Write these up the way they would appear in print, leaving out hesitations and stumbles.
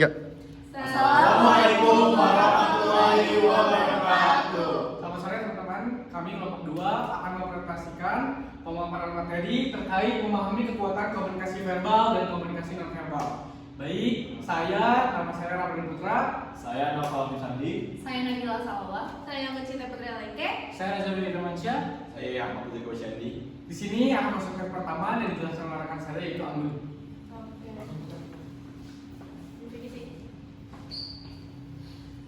Ya. Assalamualaikum warahmatullahi wabarakatuh. Selamat sore teman-teman, kami kelompok 2 akan mempresentasikan pemaparan materi terkait memahami kekuatan komunikasi verbal dan komunikasi non-verbal. Baik, nama saya Ramadhan Putra. Saya Noval Sandi. Saya Nabila Salwa. Saya Ngecita Putri Aleke. Saya Reza Firmansyah. Saya Ahmad Putri Kosyandi. Di sini akan masuk ke pertama dan dijelaskan oleh rekan saya yaitu Anggun.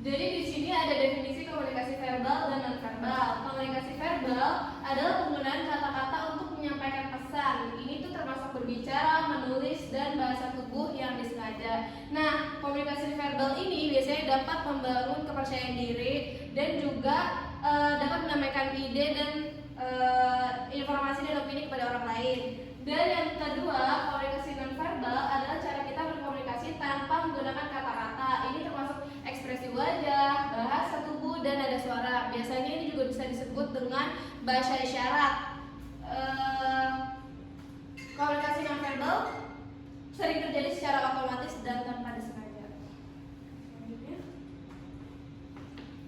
Jadi di sini ada definisi komunikasi verbal dan non-verbal. Komunikasi verbal adalah penggunaan kata-kata untuk menyampaikan pesan. Ini tuh termasuk berbicara, menulis, dan bahasa tubuh yang disengaja. Nah, komunikasi verbal ini biasanya dapat membangun kepercayaan diri dan juga dapat menyampaikan ide dan informasi dan opini kepada orang lain. Dan yang kedua, komunikasi non-verbal adalah cara kita berkomunikasi tanpa menggunakan kata-kata. Ini termasuk ekspresi wajah, bahasa tubuh, dan nada suara. Biasanya ini juga bisa disebut dengan bahasa isyarat. Komunikasi non-verbal sering terjadi secara otomatis dan tanpa disengaja.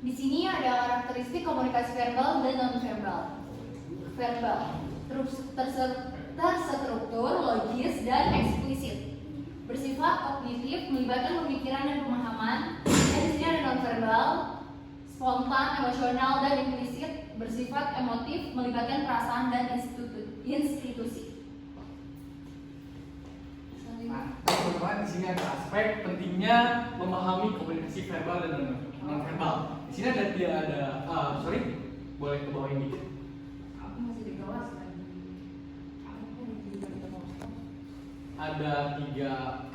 Di sini ada karakteristik komunikasi verbal dan non-verbal. Verbal terstruktur, logis, dan eksplisit. Bersifat kognitif, melibatkan pemikiran dan pemahaman. Dan di sini ada non-verbal, spontan, emosional, dan implisit. Bersifat emotif, melibatkan perasaan dan institusi. Nah, teman-teman, di sini ada aspek pentingnya memahami komunikasi verbal dan non-verbal. Di sini boleh ke bawah ini. Aku masih di kelas lagi. Ada 3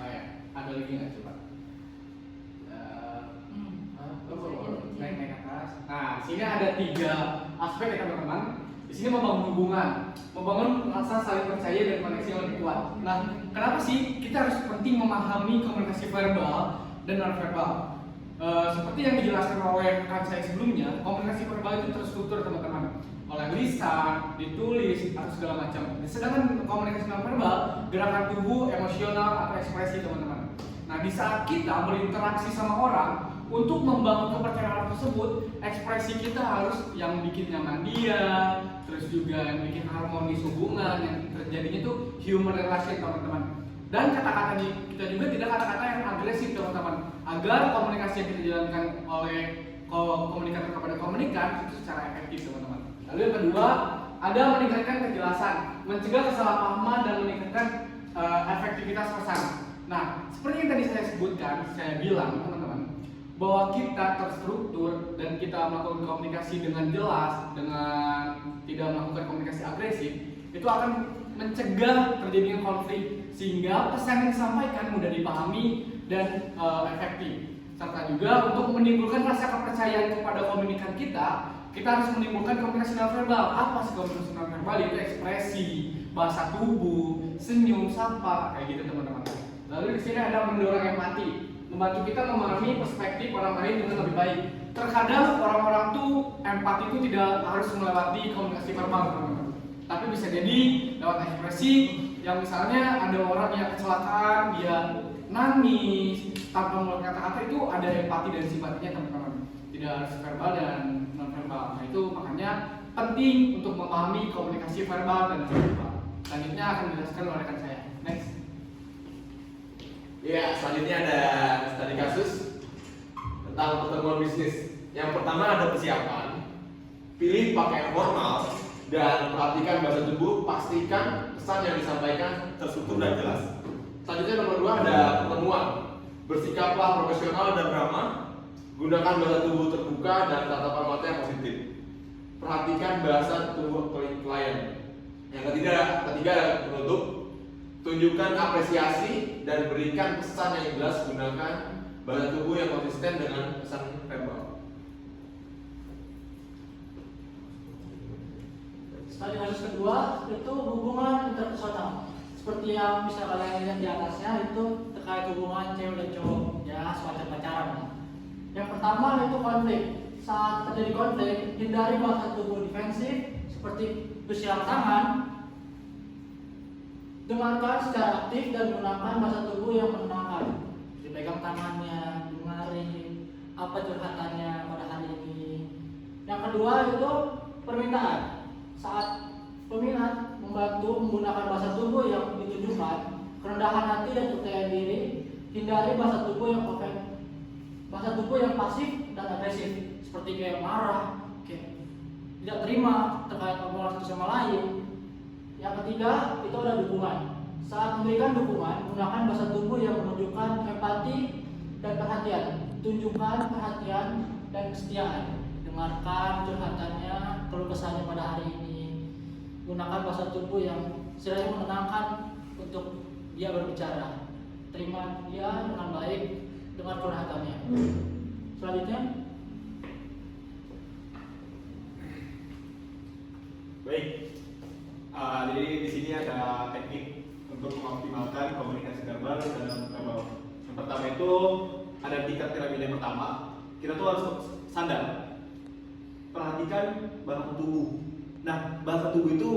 ada lagi nggak coba? Naik atas. Nah, sini ada 3 aspek ya teman-teman. Di sini membangun hubungan, membangun rasa saling percaya dan koneksi yang lebih kuat. Nah, kenapa sih kita harus penting memahami komunikasi verbal dan non-verbal? Seperti yang dijelaskan oleh rekan saya sebelumnya, komunikasi verbal itu terstruktur teman-teman, oleh lisan, ditulis, atau segala macam. Sedangkan komunikasi non-verbal, gerakan tubuh, emosional, atau ekspresi teman-teman. Nah, di saat kita berinteraksi sama orang, untuk membangun kepercayaan orang tersebut, ekspresi kita harus yang bikin nyaman dia, terus juga yang bikin harmonis hubungan, yang terjadinya itu human relation teman-teman. Dan kata-kata kita juga tidak kata-kata yang agresif teman-teman, agar komunikasi yang kita jalankan oleh komunikator kepada komunikan itu secara efektif teman-teman. Lalu yang kedua, ada meningkatkan kejelasan, mencegah kesalahpahaman dan meningkatkan efektivitas pesan. Nah, seperti yang tadi saya sebutkan, saya bilang teman-teman, bahwa kita terstruktur dan kita melakukan komunikasi dengan jelas, dengan tidak melakukan komunikasi agresif, itu akan mencegah terjadinya konflik sehingga pesan yang disampaikan mudah dipahami dan efektif. Serta juga untuk menimbulkan rasa kepercayaan kepada komunikan kita harus menimbulkan komunikasi non-verbal. Apa sih komunikasi non-verbal? Itu ekspresi, bahasa tubuh, senyum, sapa, kayak gitu teman-teman. Lalu di sini ada mendorong empati, membantu kita memahami perspektif orang lain dengan lebih baik. Terkadang orang-orang tuh empati itu tidak harus melewati komunikasi verbal teman-teman, tapi bisa jadi lewat ekspresi yang misalnya ada orang yang kecelakaan, dia nangis tanpa mengeluarkan kata-kata, itu ada empati dan simpatinya teman-teman. Tidak harus verbal dan non-verbal. Nah, itu makanya penting untuk memahami komunikasi verbal dan non-verbal. Selanjutnya akan dijelaskan oleh rekan saya. Next. Ya, selanjutnya ada studi kasus tentang pertemuan bisnis. Yang pertama ada persiapan. Pilih pakaian formal dan perhatikan bahasa tubuh. Pastikan pesan yang disampaikan terstruktur dan jelas. Selanjutnya nomor 2 ada pertemuan. Bersikaplah profesional dan ramah. Gunakan bahasa tubuh terbuka dan tatapan mata yang positif. Perhatikan bahasa tubuh klien. Yang ketiga ada penutup. Tunjukkan apresiasi dan berikan pesan yang jelas. Gunakan bahasa tubuh yang konsisten dengan pesan verbal. Studi kasus kedua itu hubungan interpersonal. Seperti yang bisa kalian lihat di atasnya, itu terkait hubungan cewek dan cowok, ya semacam pacaran. Yang pertama itu konflik. Saat terjadi konflik, hindari bahasa tubuh defensif seperti bersilang tangan. Dengarkan secara aktif dan gunakan bahasa tubuh yang menenangkan. Dipegang pegang tangannya, dengerin apa curhatannya pada hari ini. Yang kedua itu permintaan. Saat peminat membantu menggunakan bahasa tubuh yang ditunjukkan, kerendahan hati dan percaya diri, hindari bahasa tubuh yang pasif dan agresif, seperti kayak marah, kayak tidak terima terkait omongan satu sama lain. Yang ketiga itu ada dukungan. Saat memberikan dukungan, gunakan bahasa tubuh yang menunjukkan empati dan perhatian. Tunjukkan perhatian dan kesetiaan. Dengarkan curhatannya, keluh kesahnya pada hari ini. Gunakan bahasa tubuh yang istilahnya menenangkan untuk dia berbicara. Terima dia dengan baik, dengar curhatannya. Selanjutnya, Baik. Jadi di sini ada teknik untuk mengoptimalkan komunikasi verbal dan non-verbal. Yang pertama itu ada tingkat piramida yang pertama. Kita tuh harus sadar, perhatikan bahasa tubuh. Nah, bahasa tubuh itu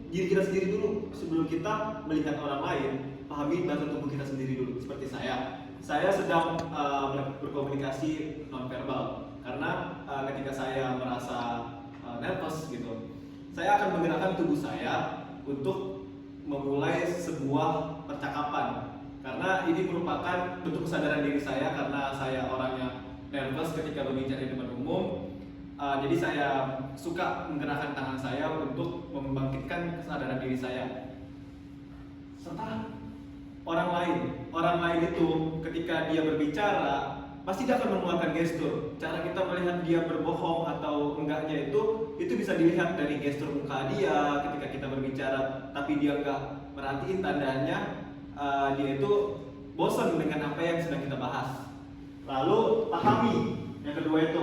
diri kita sendiri dulu sebelum kita melihat orang lain. Pahami bahasa tubuh kita sendiri dulu. Seperti saya sedang berkomunikasi non-verbal karena ketika saya merasa nervous gitu, saya akan menggerakkan tubuh saya untuk memulai sebuah percakapan karena ini merupakan bentuk kesadaran diri saya karena saya orangnya nervous ketika berbicara di depan umum. Jadi saya suka menggerakkan tangan saya untuk membangkitkan kesadaran diri saya. Serta orang lain itu ketika dia berbicara pasti dia akan mengeluarkan gestur. Cara kita melihat dia berbohong atau enggaknya itu bisa dilihat dari gestur muka dia ketika kita berbicara, tapi dia enggak merhatiin tandanya dia itu bosan dengan apa yang sedang kita bahas. Lalu pahami. Yang kedua itu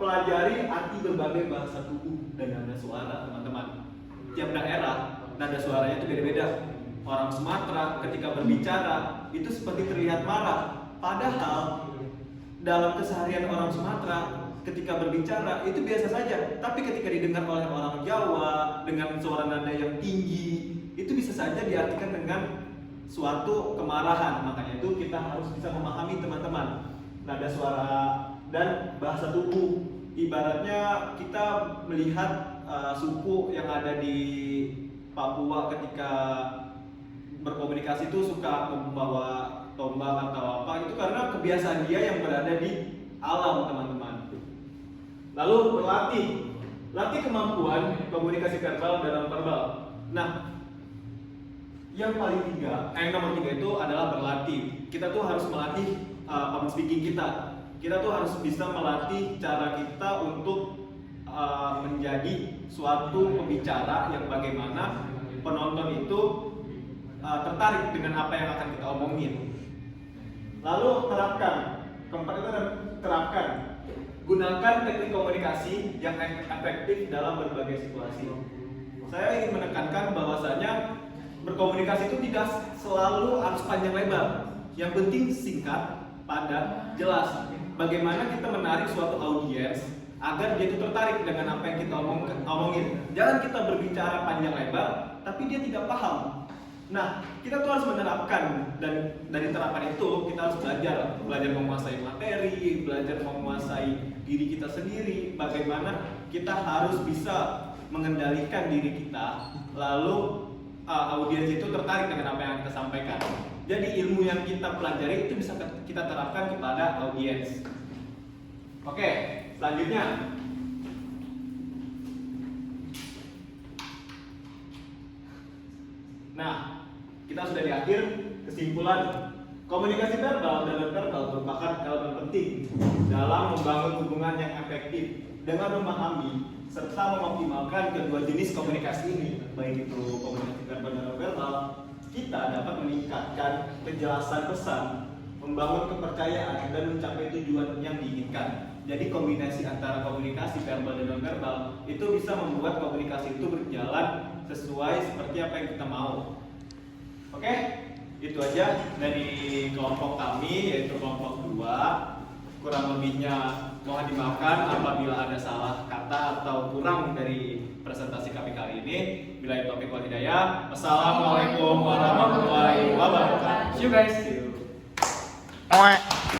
pelajari arti berbagai bahasa tubuh dan nada suara, teman-teman. Tiap daerah nada suaranya itu beda-beda. Orang Sumatera ketika berbicara itu seperti terlihat marah, padahal dalam keseharian orang Sumatera ketika berbicara itu biasa saja. Tapi ketika didengar oleh orang Jawa dengan suara nada yang tinggi, itu bisa saja diartikan dengan suatu kemarahan. Makanya itu kita harus bisa memahami, teman-teman, nada suara dan bahasa tubuh. Ibaratnya kita melihat suku yang ada di Papua ketika berkomunikasi itu suka membawa tombak atau apa, itu karena kebiasaan dia yang berada di alam, teman-teman. Lalu latih kemampuan komunikasi verbal dan non-verbal. Nah, yang nomor tiga itu adalah berlatih. Kita tuh harus melatih public speaking kita. Kita tuh harus bisa melatih cara kita untuk menjadi suatu pembicara yang bagaimana penonton itu tertarik dengan apa yang akan kita omongin. Lalu keempat itu terapkan. Gunakan teknik komunikasi yang efektif dalam berbagai situasi. Saya ingin menekankan bahwasanya berkomunikasi itu tidak selalu harus panjang lebar. Yang penting singkat, padat, jelas. Bagaimana kita menarik suatu audiens agar dia itu tertarik dengan apa yang kita omongin. Jangan kita berbicara panjang lebar, tapi dia tidak paham. Nah, kita tuh harus menerapkan, dan dari terapan itu kita harus belajar menguasai materi, belajar menguasai diri kita sendiri. Bagaimana kita harus bisa mengendalikan diri kita, lalu audiens itu tertarik dengan apa yang kita sampaikan. Jadi ilmu yang kita pelajari itu bisa kita terapkan kepada audiens. Oke, selanjutnya. Nah, kita sudah di akhir. Kesimpulan, komunikasi verbal dan non-verbal merupakan elemen penting dalam membangun hubungan yang efektif. Dengan memahami serta mengoptimalkan kedua jenis komunikasi ini, baik itu komunikasi verbal dan non-verbal, kita dapat meningkatkan kejelasan pesan, membangun kepercayaan, dan mencapai tujuan yang diinginkan. Jadi kombinasi antara komunikasi verbal dan non-verbal itu bisa membuat komunikasi itu berjalan sesuai seperti apa yang kita mau. Oke, itu aja dari kelompok kami, yaitu kelompok 2. Kurang lebihnya mohon dimaafkan apabila ada salah kata atau kurang dari presentasi kami kali ini. Billahi taufiq wal hidayah. Wassalamualaikum warahmatullahi wabarakatuh. See you guys. See you. Quack.